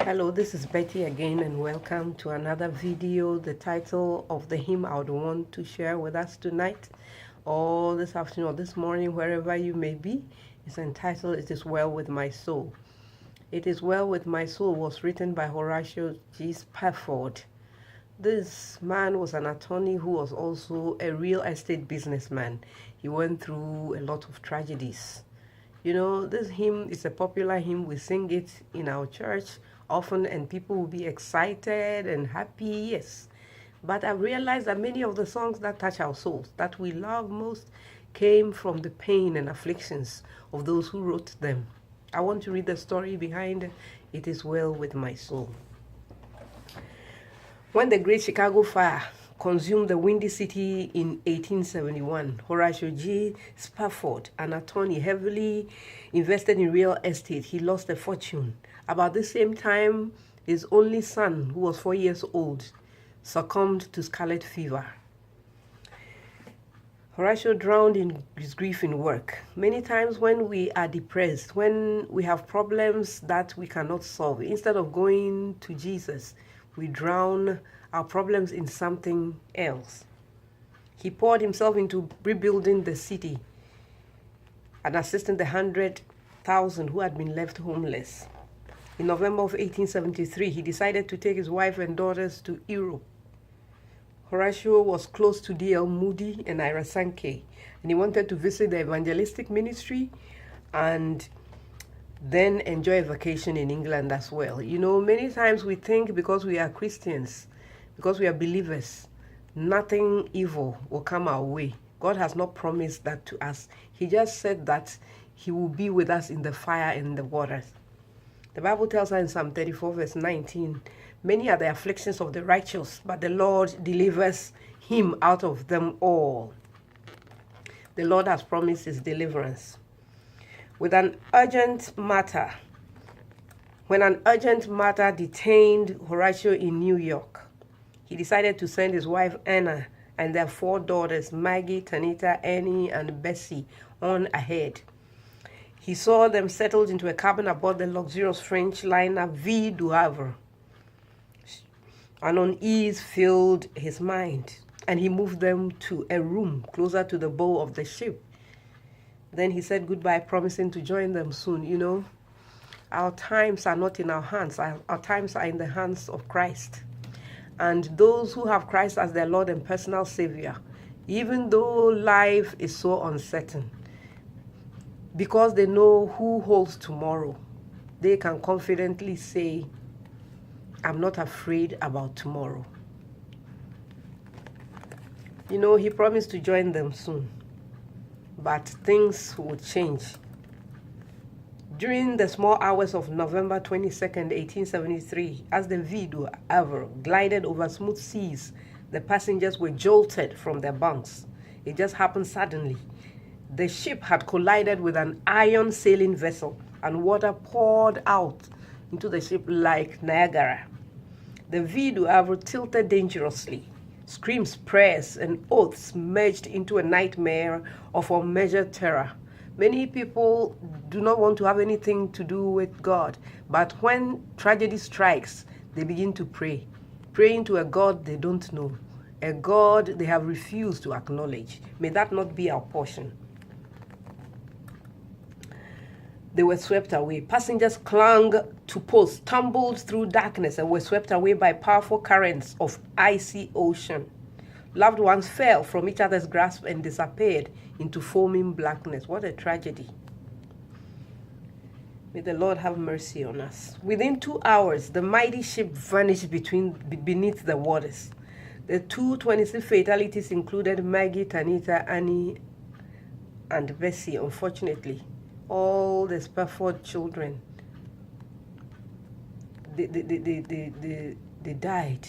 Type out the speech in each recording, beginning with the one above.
Hello, this is Betty again, and welcome to another video. The title of the hymn I would want to share with us tonight, or this afternoon, or this morning, wherever you may be, is entitled "It Is Well With My Soul." "It Is Well With My Soul" was written by Horatio G. Spafford. This man was an attorney who was also a real estate businessman. He went through a lot of tragedies. You know, this hymn is a popular hymn. We sing it in our church often, and people will be excited and happy, yes. But I've realized that many of the songs that touch our souls, that we love most, came from the pain and afflictions of those who wrote them. I want to read the story behind "It Is Well With My Soul." When the Great Chicago Fire consumed the Windy City in 1871, Horatio G. Spafford, an attorney heavily invested in real estate, he lost a fortune. About the same time, his only son, who was 4 years old, succumbed to scarlet fever. Horatio drowned in his grief in work. Many times when we are depressed, when we have problems that we cannot solve, instead of going to Jesus, we drown our problems in something else. He poured himself into rebuilding the city and assisting the 100,000 who had been left homeless. In November of 1873, he decided to take his wife and daughters to Europe. Horatio was close to D.L. Moody and Ira Sankey, and he wanted to visit the evangelistic ministry and then enjoy a vacation in England as well. You know, many times we think because we are Christians, because we are believers, nothing evil will come our way. God has not promised that to us. He just said that he will be with us in the fire and the waters. The Bible tells us in Psalm 34 verse 19, "Many are the afflictions of the righteous, but the Lord delivers him out of them all." The Lord has promised his deliverance. When an urgent matter detained Horatio in New York, he decided to send his wife Anna and their 4 daughters, Maggie, Tanita, Annie, and Bessie, on ahead. He saw them settled into a cabin aboard the luxurious French liner Vie du Havre. An unease filled his mind, and he moved them to a room closer to the bow of the ship. Then he said goodbye, promising to join them soon. You know, our times are not in our hands. Our times are in the hands of Christ. And those who have Christ as their Lord and personal Savior, even though life is so uncertain, because they know who holds tomorrow, they can confidently say, "I'm not afraid about tomorrow." You know, he promised to join them soon, but things would change. During the small hours of November 22nd, 1873, as the Vie du Havre glided over smooth seas, the passengers were jolted from their bunks. It just happened suddenly. The ship had collided with an iron sailing vessel, and water poured out into the ship like Niagara. The Vie du Havre tilted dangerously. Screams, prayers, and oaths merged into a nightmare of unmeasured terror. Many people do not want to have anything to do with God, but when tragedy strikes, they begin to pray, praying to a God they don't know, a God they have refused to acknowledge. May that not be our portion. They were swept away. Passengers clung to posts, tumbled through darkness, and were swept away by powerful currents of icy ocean. Loved ones fell from each other's grasp and disappeared into foaming blackness. What a tragedy. May the Lord have mercy on us. Within 2 hours, the mighty ship vanished beneath the waters. The 226 fatalities included Maggie, Tanita, Annie, and Bessie. Unfortunately, all the Spafford children, they died.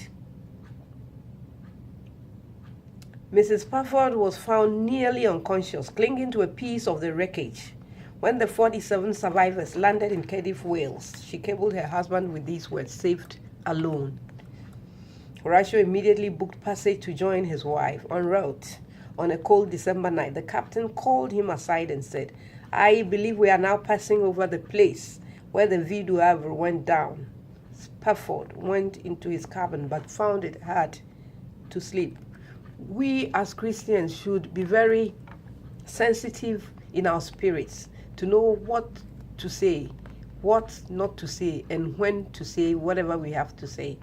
Mrs. Spafford was found nearly unconscious, clinging to a piece of the wreckage. When the 47 survivors landed in Cardiff, Wales, she cabled her husband with these words, "Saved alone." Horatio immediately booked passage to join his wife. En route, on a cold December night, the captain called him aside and said, "I believe we are now passing over the place where the Vie du Havre went down. Spafford went into his cabin but found it hard to sleep. We as Christians should be very sensitive in our spirits to know what to say, what not to say, and when to say whatever we have to say.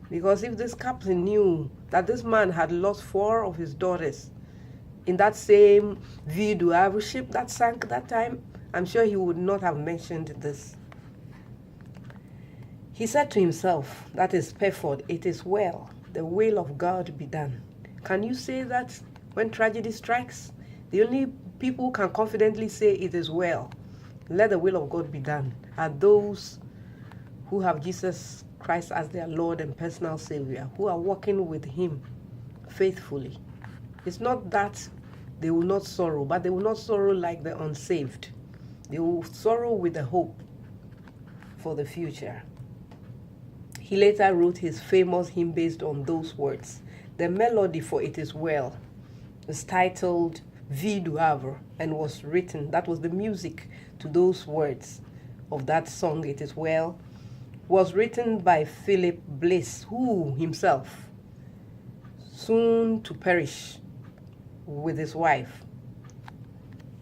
Because if this captain knew that this man had lost 4 of his daughters in that same Vie du Havre ship that sank that time, I'm sure he would not have mentioned this. He said to himself, that is Spafford, it is well, the will of God be done. Can you say that when tragedy strikes? The only people who can confidently say it is well, let the will of God be done, are those who have Jesus Christ as their Lord and personal Savior, who are walking with Him faithfully. It's not that they will not sorrow, but they will not sorrow like the unsaved. They will sorrow with the hope for the future. He later wrote his famous hymn based on those words. The melody for It Is Well is titled Vie du Havre and was written, that was the music to those words of that song, It Is Well, was written by Philip Bliss, who himself, soon to perish with his wife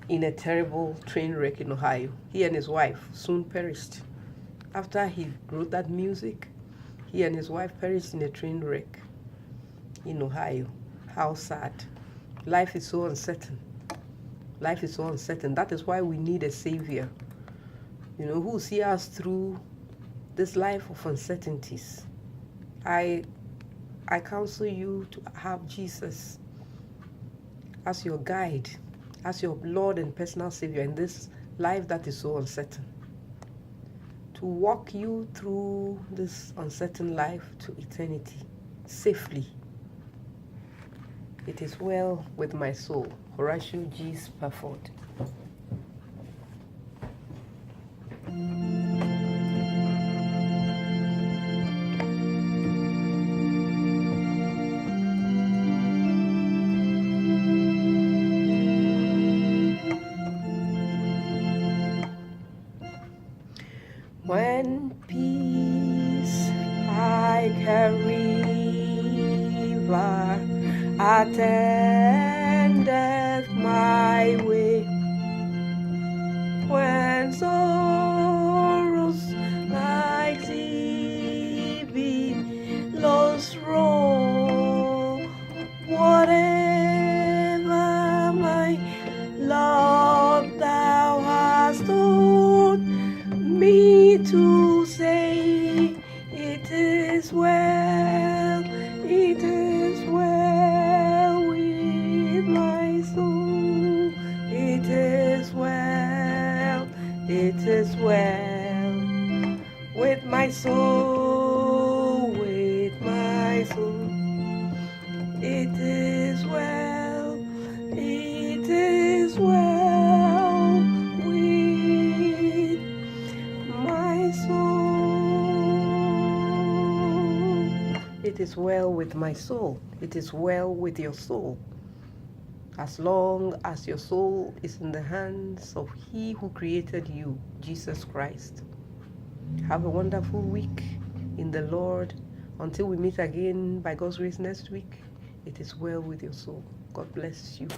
in a terrible train wreck in Ohio. He and his wife soon perished. After he wrote that music, he and his wife perished in a train wreck in Ohio. How sad. Life is so uncertain. Life is so uncertain. That is why we need a Savior, who will see us through this life of uncertainties. I counsel you to have Jesus as your guide, as your Lord and personal Savior in this life that is so uncertain, to walk you through this uncertain life to eternity safely. It is well with my soul. Horatio G. Spafford. When peace like a river attendeth my way, when sorrows like sea billows roll, whatever my Lord thou hast told me to say, it is well, it is well with my soul, it is well, it is well with my soul, with my soul, it is well, it is well with my soul. It is well with my soul. It is well with your soul. As long as your soul is in the hands of He who created you, Jesus Christ. Have a wonderful week in the Lord. Until we meet again by God's grace next week, it is well with your soul. God bless you.